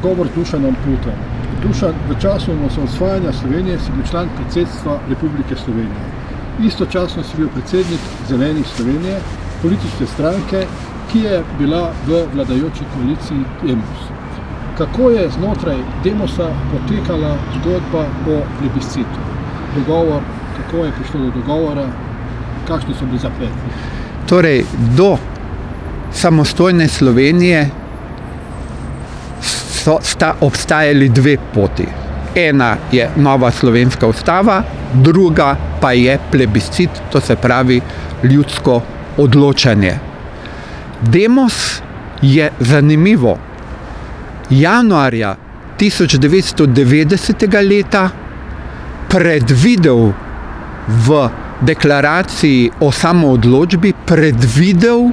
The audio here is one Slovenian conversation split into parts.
pogovor z Dušanom Putom. Dušan, v času osamosvajanja Slovenije si bil član predsedstva Republike Slovenije. Istočasno si bil predsednik Zelenih Slovenije, politične stranke, ki je bila v vladajoči koaliciji Demos. Kako je znotraj Demosa potekala zgodba o plebiscitu? Dogovor, kako je prišlo do dogovora, kakšni so bili zapleti? Torej, do samostojne Slovenije sta obstajali dve poti. Ena je nova slovenska ustava, druga pa je plebiscit, to se pravi ljudsko odločanje. Demos je zanimivo. Januarja 1990. leta predvidel v deklaraciji o samoodločbi predvidel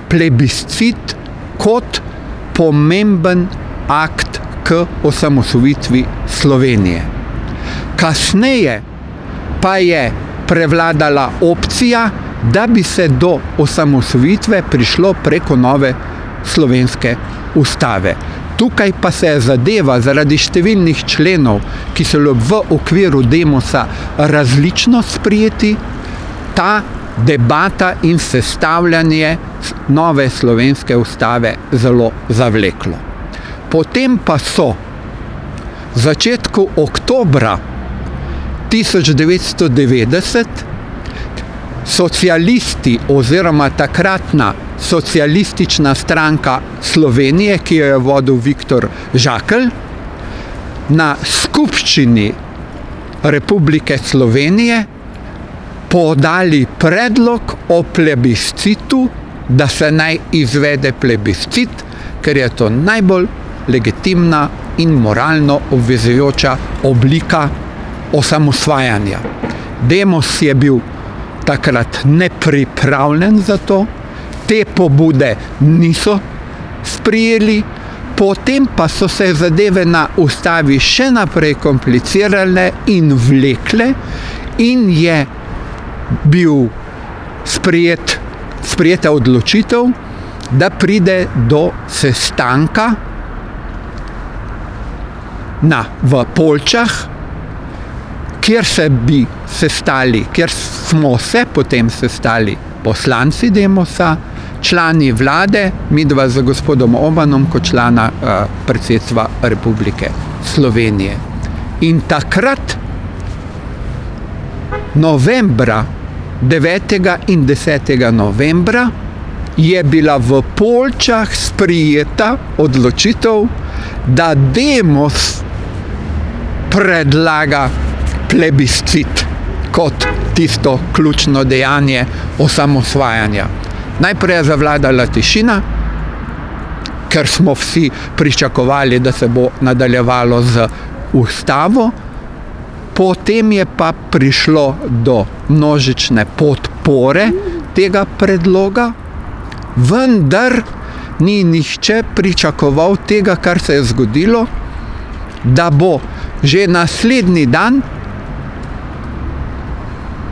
plebiscit kot pomemben akt k osamosvojitvi Slovenije. Kasneje pa je prevladala opcija, da bi se do osamosvojitve prišlo preko nove slovenske ustave. Tukaj pa se je zadeva zaradi številnih členov, ki so v okviru Demosa različno sprejeti, ta debata in sestavljanje nove slovenske ustave zelo zavleklo. Potem pa so v začetku oktobra 1990 socialisti oziroma takratna socialistična stranka Slovenije, ki jo je vodil Viktor Žakelj, na skupščini Republike Slovenije podali predlog o plebiscitu, da se naj izvede plebiscit, ker je to najbolj legitimna in moralno obvezujoča oblika osamosvajanja. Demos je bil takrat nepripravljen za to, te pobude niso sprejeli, potem pa so se zadeve na ustavi še naprej komplicirale in vlekle in je bil sprejeta odločitev, da pride do sestanka v Poljčah, kjer smo se potem sestali poslanci Demosa, člani vlade, midva z gospodom Obanom kot člana predsedstva Republike Slovenije. In takrat, novembra, 9. in 10. novembra, je bila v Poljčah sprejeta odločitev, da Demos predlaga plebiscit kot tisto ključno dejanje osamosvajanja. Najprej je zavladala tišina, ker smo vsi pričakovali, da se bo nadaljevalo z ustavo, potem je pa prišlo do množične podpore tega predloga, vendar ni nihče pričakoval tega, kar se je zgodilo, da bo že naslednji dan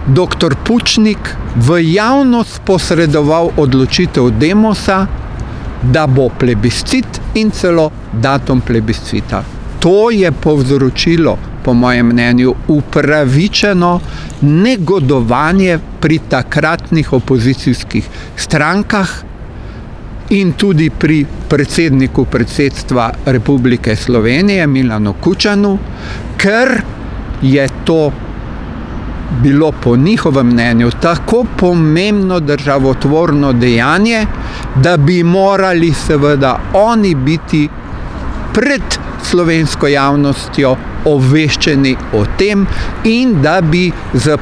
dr. Pučnik v javnost posredoval odločitev Demosa, da bo plebiscit in celo datum plebiscita. To je povzročilo, po mojem mnenju, upravičeno negodovanje pri takratnih opozicijskih strankah in tudi pri predsedniku predsedstva Republike Slovenije, Milanu Kučanu, ker je to bilo po njihovem mnenju tako pomembno državotvorno dejanje, da bi morali seveda oni biti pred slovensko javnostjo obveščeni o tem in da bi z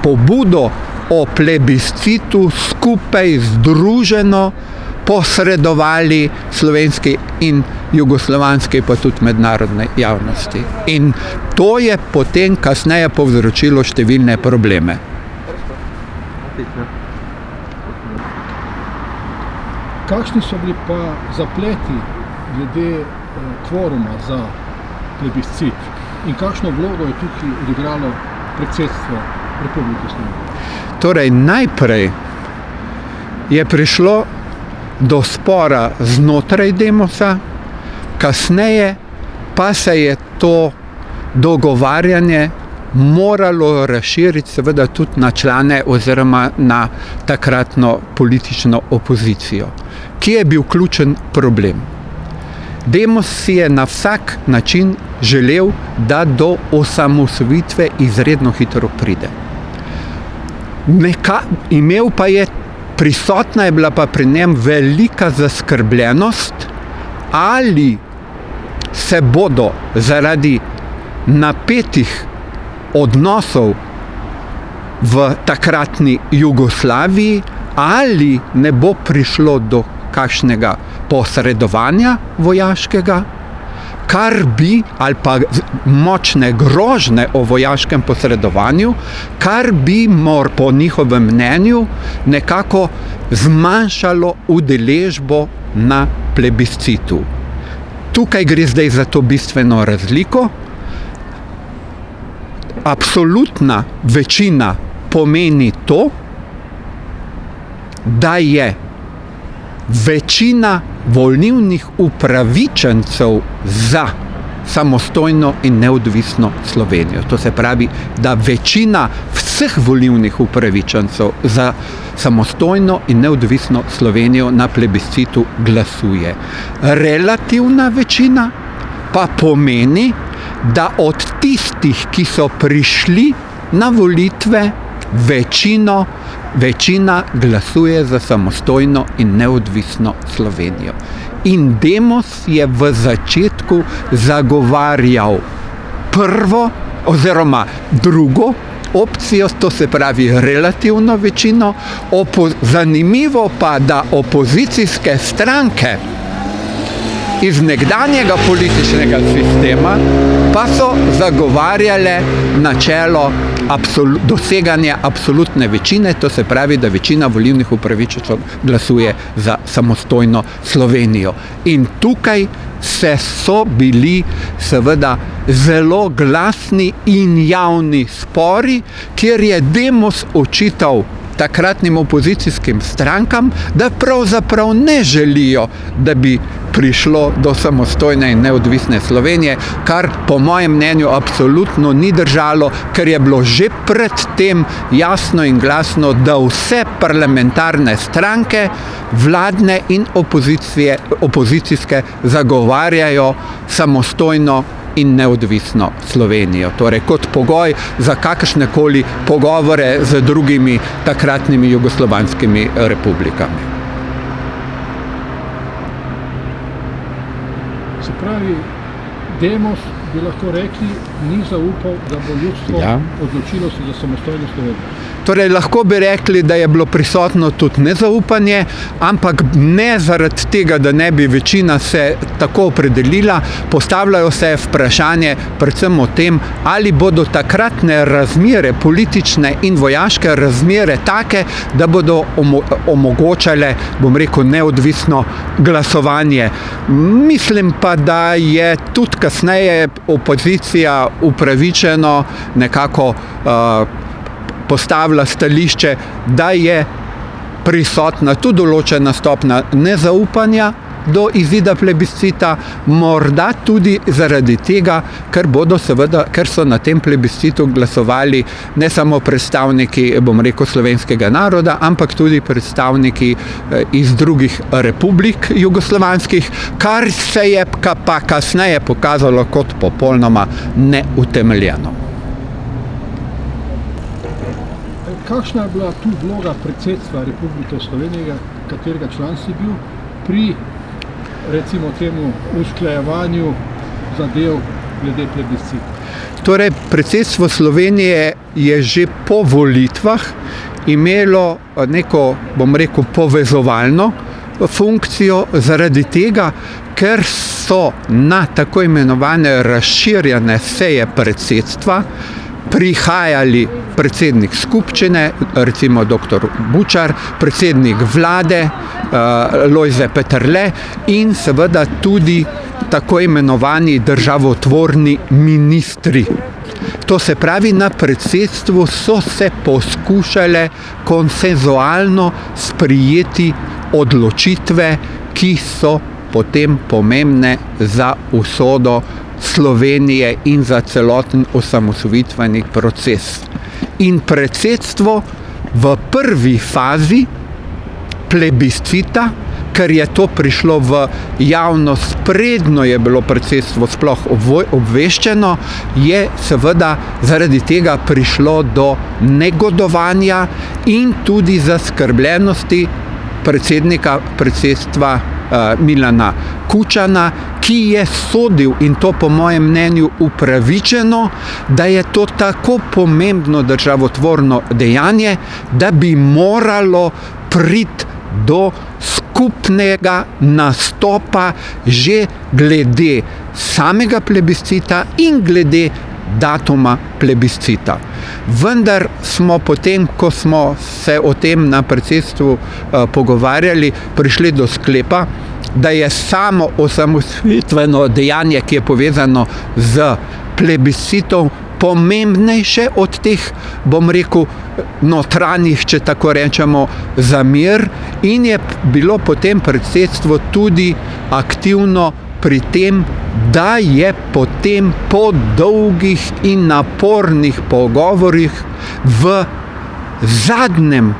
pobudo o plebiscitu skupaj združeno posredovali slovenski in jugoslovanski, pa tudi mednarodne javnosti. In to je potem kasneje povzročilo številne probleme. Kakšni so bili pa zapleti glede kvoruma za plebiscit in kakšno vlogo je tukaj odigralo predsedstvo Republike Slovenije? Torej, najprej je prišlo do spora znotraj Demosa, Kasneje pa se je to dogovarjanje moralo razširiti seveda tudi na člane oziroma na takratno politično opozicijo. Kje je bil ključen problem? Demos si je na vsak način želel, da do osamosvojitve izredno hitro pride. Imel pa je, prisotna je bila pa pri njem velika zaskrbljenost, ali se bodo zaradi napetih odnosov v takratni Jugoslaviji, ali ne bo prišlo do kakšnega posredovanja vojaškega, kar bi, ali pa močne grožnje o vojaškem posredovanju, kar bi po njihovem mnenju nekako zmanjšalo udeležbo na plebiscitu. Tukaj gre zdaj za to bistveno razliko. Absolutna večina pomeni to, da je večina volilnih upravičencev za samostojno in neodvisno Slovenijo. To se pravi, da večina vseh volilnih upravičencev za samostojno in neodvisno Slovenijo na plebiscitu glasuje. Relativna večina pa pomeni, da od tistih, ki so prišli na volitve, večina glasuje za samostojno in neodvisno Slovenijo. In Demos je v začetku zagovarjal prvo oziroma drugo opcijo, to se pravi relativno večino. Zanimivo pa, da opozicijske stranke iz nekdanjega političnega sistema pa so zagovarjale načelo doseganja absolutne večine, to se pravi, da večina volilnih upravičencev glasuje za samostojno Slovenijo. In tukaj so bili seveda zelo glasni in javni spori, kjer je Demos očital takratnim opozicijskim strankam, da pravzaprav ne želijo, da bi prišlo do samostojne in neodvisne Slovenije, kar po mojem mnenju absolutno ni držalo, ker je bilo že predtem jasno in glasno, da vse parlamentarne stranke, vladne in opozicijske, zagovarjajo samostojno in neodvisno Slovenijo. Torej kot pogoj za kakršnekoli pogovore z drugimi takratnimi jugoslovanskimi republikami. Se pravi, Demos, bi lahko rekli, ni zaupal, da bo ljudstvo odločilo se za samostojno Slovenijo. Torej, lahko bi rekli, da je bilo prisotno tudi nezaupanje, ampak ne zaradi tega, da ne bi večina se tako opredelila. Postavljajo se vprašanje predvsem o tem, ali bodo takratne razmere, politične in vojaške razmere take, da bodo omogočale, bom rekel, neodvisno glasovanje. Mislim pa, da je tudi kasneje opozicija upravičeno nekako postavila stališče, da je prisotna tudi določena stopnja nezaupanja do izida plebiscita, morda tudi zaradi tega, ker so na tem plebiscitu glasovali ne samo predstavniki, bom rekel, slovenskega naroda, ampak tudi predstavniki iz drugih republik jugoslovanskih, kar se je pa kasneje pokazalo kot popolnoma neutemeljeno. Kakšna je bila tu vloga predsedstva Republike Slovenije, katerega član si bil, pri recimo temu usklajevanju zadev glede plebiscita? Torej, predsedstvo Slovenije je že po volitvah imelo neko, bom rekel, povezovalno funkcijo zaradi tega, ker so na tako imenovane razširjene seje predsedstva prihajali predsednik skupščine, recimo dr. Bučar, predsednik vlade Lojze Peterle in seveda tudi tako imenovani državotvorni ministri. To se pravi, na predsedstvu so se poskušale konsenzualno sprijeti odločitve, ki so potem pomembne za usodo Slovenije in za celoten osamosvojitveni proces. In predsedstvo v prvi fazi plebiscita, ker je to prišlo v javnost, predno je bilo predsedstvo sploh obveščeno, je seveda zaradi tega prišlo do negodovanja in tudi zaskrbljenosti predsednika predsedstva Milana Kučana, ki je sodil, in to po mojem mnenju upravičeno, da je to tako pomembno državotvorno dejanje, da bi moralo priti do skupnega nastopa že glede samega plebiscita in glede datuma plebiscita. Vendar smo potem, ko smo se o tem na predsedstvu pogovarjali, prišli do sklepa, da je samo osamosvojitveno dejanje, ki je povezano z plebiscitom, pomembnejše od teh, bom rekel, notranjih, če tako rečemo, zamer, in je bilo potem predsedstvo tudi aktivno pri tem, da je potem po dolgih in napornih pogovorih v zadnjem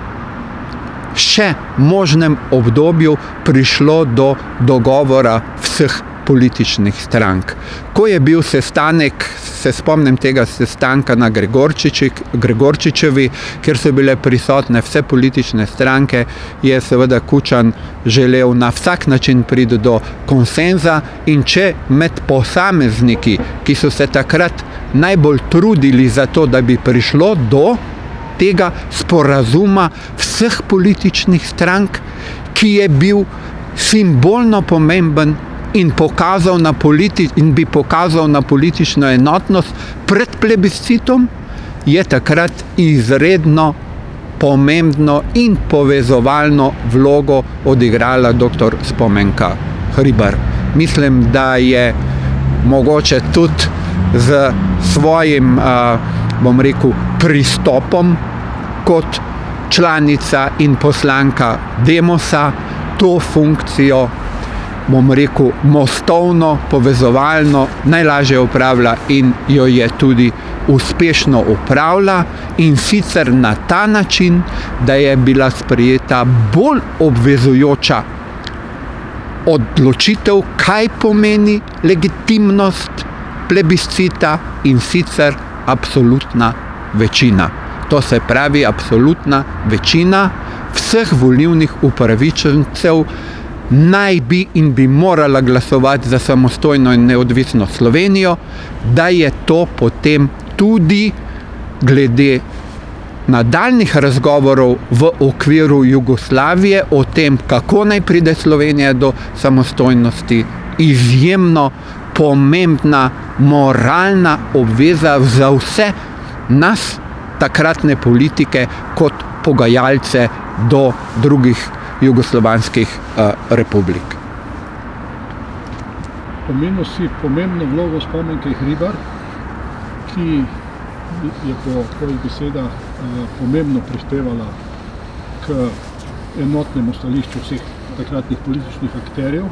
še možnem obdobju prišlo do dogovora vseh političnih strank. Ko je bil sestanek, se spomnim tega sestanka na Gregorčičevi, kjer so bile prisotne vse politične stranke, je seveda Kučan želel na vsak način priti do konsenza, in če med posamezniki, ki so se takrat najbolj trudili za to, da bi prišlo do tega sporazuma vseh političnih strank, ki je bil simbolno pomemben in bi pokazal na politično enotnost pred plebiscitom, je takrat izredno pomembno in povezovalno vlogo odigrala dr. Spomenka Hribar. Mislim, da je mogoče tudi z svojim, bom rekel, pristopom kot članica in poslanka Demosa to funkcijo, bom rekel, mostovno, povezovalno najlažje opravlja in jo je tudi uspešno opravlja, in sicer na ta način, da je bila sprejeta bolj obvezujoča odločitev, kaj pomeni legitimnost plebiscita, in sicer absolutna večina. To se pravi, absolutna večina vseh volilnih upravičencev naj bi in bi morala glasovati za samostojno in neodvisno Slovenijo, da je to potem tudi glede nadaljnih razgovorov v okviru Jugoslavije o tem, kako naj pride Slovenija do samostojnosti, izjemno pomembna moralna obveza za vse nas, takratne politike, kot pogajalce do drugih jugoslovanskih republik. Omenil si pomembno vlogo Spomenke Hribar, ki je po tvojih besedah pomembno prispevala k enotnemu stališču vseh takratnih političnih akterjev.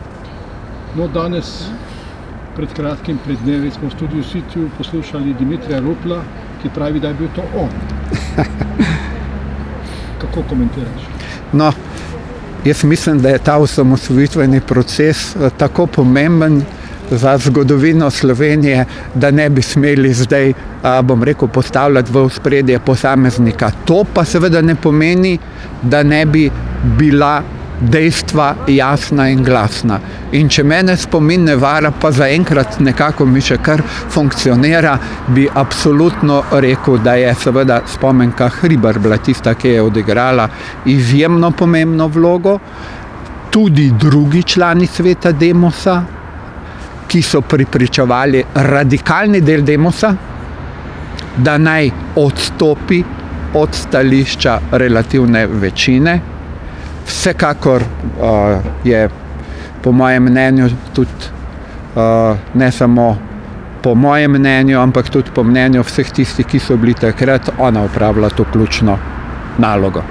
No, danes, pred kratkim, pred dnevi, smo v studiu Sitiu poslušali Dimitrija Rupla, ki pravi, da je bil to on. Kako komentiraš? No, jaz mislim, da je ta osamosvojitveni proces tako pomemben za zgodovino Slovenije, da ne bi smeli zdaj, bom rekel, postavljati v ospredje posameznika. To pa seveda ne pomeni, da ne bi bila dejstva jasna in glasna. In če mene spomin ne vara, pa zaenkrat nekako mi še kar funkcionira, bi absolutno rekel, da je seveda Spomenka Hribar bila tista, ki je odigrala izjemno pomembno vlogo. Tudi drugi člani sveta Demosa, ki so prepričevali radikalni del Demosa, da naj odstopi od stališča relativne večine. Vsekakor je po mojem mnenju tudi, ne samo po mojem mnenju, ampak tudi po mnenju vseh tistih, ki so bili takrat, ona opravila to ključno nalogo.